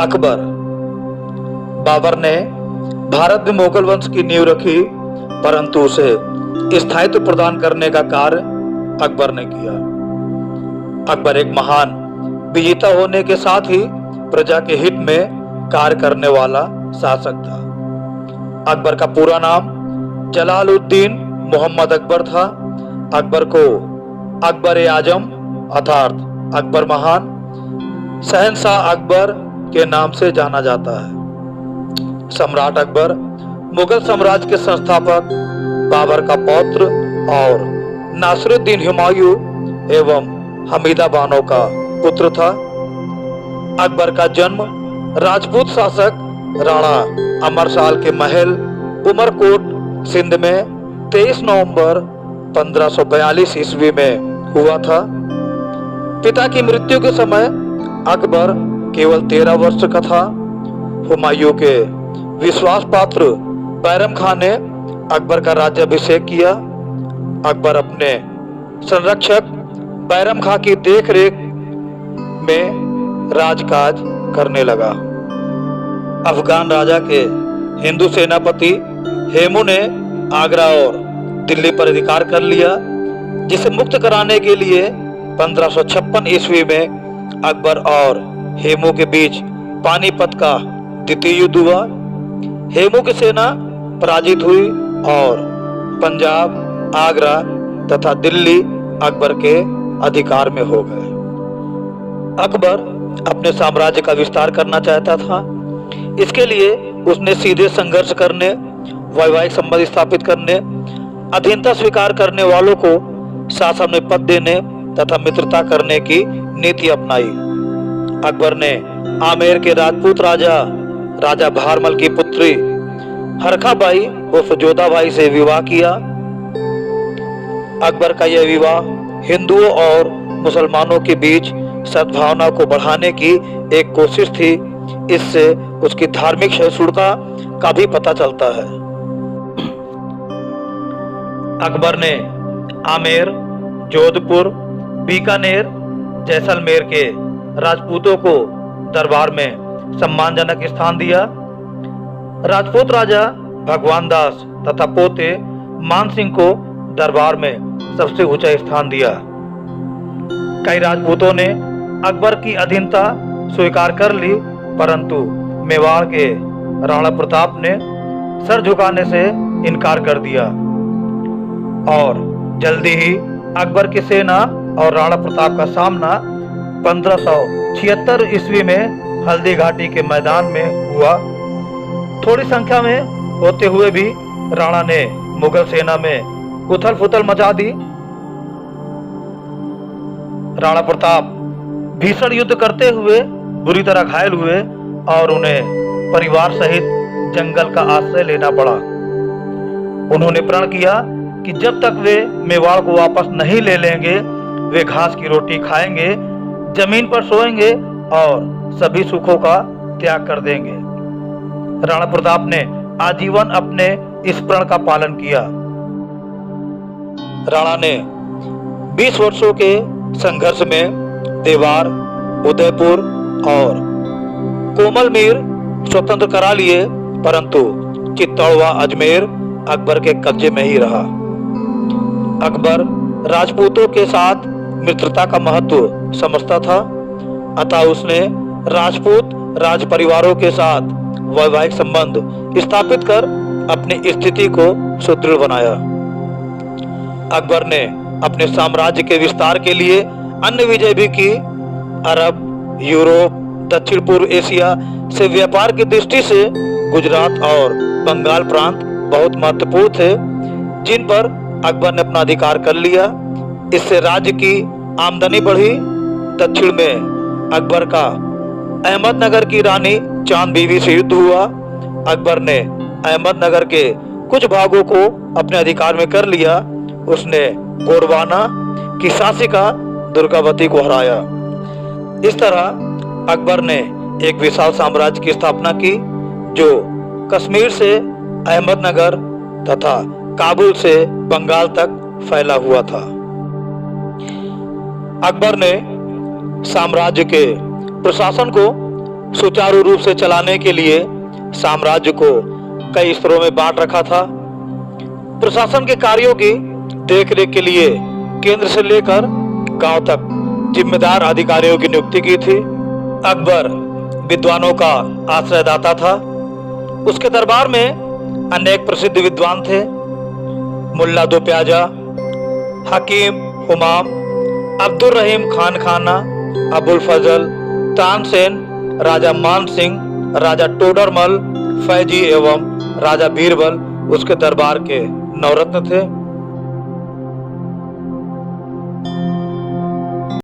अकबर। बाबर ने भारत में मुगल वंश की नींव रखी, परंतु उसे स्थायित्व प्रदान करने का कार्य अकबर ने किया। अकबर एक महान विजेता होने के साथ ही प्रजा के हित में कार्य करने वाला शासक था। अकबर का पूरा नाम जलालुद्दीन मोहम्मद अकबर था। अकबर को अकबर आजम अर्थात अकबर महान, शहंशाह अकबर के नाम से जाना जाता है। सम्राट अकबर मुगल साम्राज्य के संस्थापक बाबर का पौत्र और नासिरुद्दीन हुमायूं एवं हमीदा बानो का पुत्र था। अकबर का जन्म राजपूत शासक राणा अमरसाल के महल उमरकोट सिंध में 23 नवंबर 1542 ईस्वी में हुआ था। पिता की मृत्यु के समय अकबर केवल 13 वर्ष का था। हुमायूं के विश्वास पात्र बैरम खान ने अकबर का राज्याभिषेक किया। अकबर अपने संरक्षक बैरम खां की देखरेख में राजकाज करने लगा। अफगान राजा के हिंदू सेनापति हेमू ने आगरा और दिल्ली पर अधिकार कर लिया, जिसे मुक्त कराने के लिए 1556 ईस्वी में अकबर और हेमू के बीच पानीपत का द्वितीय युद्ध हुआ। हेमू की सेना पराजित हुई और पंजाब, आगरा तथा दिल्ली अकबर के अधिकार में हो गए। अकबर अपने साम्राज्य का विस्तार करना चाहता था। इसके लिए उसने सीधे संघर्ष करने, वैवाहिक संबंध स्थापित करने, अधीनता स्वीकार करने वालों को शासन में पद देने तथा मित्रता करने की नीति अपनाई। अकबर ने आमेर के राजपूत राजा भारमल की पुत्री हरखाबाई उर्फ जोधाबाई से विवाह किया। अकबर का यह विवाह हिंदुओं और मुसलमानों के बीच सद्भावना को बढ़ाने की एक कोशिश थी। इससे उसकी धार्मिक सहिष्णुता का भी पता चलता है। अकबर ने आमेर, जोधपुर, बीकानेर, जैसलमेर के राजपूतों को दरबार में सम्मानजनक स्थान दिया। राजपूत राजा भगवान दास तथा पोते मान सिंह को दरबार में सबसे ऊंचा स्थान दिया। कई राजपूतों ने अकबर की अधीनता स्वीकार कर ली, परंतु मेवाड़ के राणा प्रताप ने सर झुकाने से इनकार कर दिया और जल्दी ही अकबर की सेना और राणा प्रताप का सामना 1576 ईस्वी में हल्दी घाटी के मैदान में हुआ। थोड़ी संख्या में होते हुए भी राणा ने मुगल सेना में उथल पुथल मचा दी। राणा प्रताप भीषण युद्ध करते हुए बुरी तरह घायल हुए और उन्हें परिवार सहित जंगल का आश्रय लेना पड़ा। उन्होंने प्रण किया कि जब तक वे मेवाड़ को वापस नहीं ले लेंगे, वे घास की रोटी खाएंगे, जमीन पर सोएंगे और सभी सुखों का त्याग कर देंगे। राणा प्रताप ने आजीवन अपने इस प्रण का पालन किया। राणा ने 20 वर्षों के संघर्ष में देवार, उदयपुर और कोमलमीर स्वतंत्र करा लिए, परंतु चित्तौड़ व अजमेर अकबर के कब्जे में ही रहा। अकबर राजपूतों के साथ मित्रता का महत्व समझता था, अतः उसने राजपूत राज परिवारों के साथ वैवाहिक संबंध स्थापित कर अपनी स्थिति को सुदृढ़ बनाया। अकबर ने अपने साम्राज्य के विस्तार के लिए अन्य विजय भी की। अरब, यूरोप, दक्षिण पूर्व एशिया से व्यापार की दृष्टि से गुजरात और बंगाल प्रांत बहुत महत्वपूर्ण थे, जिन पर अकबर ने अपना अधिकार कर लिया। इससे राज्य की आमदनी बढ़ी। दक्षिण में अकबर का अहमदनगर की रानी चांद बीवी से युद्ध हुआ। अकबर ने अहमदनगर के कुछ भागों को अपने अधिकार में कर लिया। उसने गोंडवाना की शासिका दुर्गावती को हराया। इस तरह अकबर ने एक विशाल साम्राज्य की स्थापना की, जो कश्मीर से अहमदनगर तथा काबुल से बंगाल तक फैला हुआ था। अकबर ने साम्राज्य के प्रशासन को सुचारू रूप से चलाने के लिए साम्राज्य को कई स्तरों में बांट रखा था। प्रशासन के कार्यों की देखरेख के लिए केंद्र से लेकर गांव तक जिम्मेदार अधिकारियों की नियुक्ति की थी। अकबर विद्वानों का आश्रयदाता था। उसके दरबार में अनेक प्रसिद्ध विद्वान थे। मुल्ला दो प्याजा, हकीम हुमाम, अब्दुल रहीम खान खाना, अबुल फजल, तानसेन, राजा मान सिंह, राजा टोडरमल, फैजी एवं राजा बीरबल उसके दरबार के नवरत्न थे।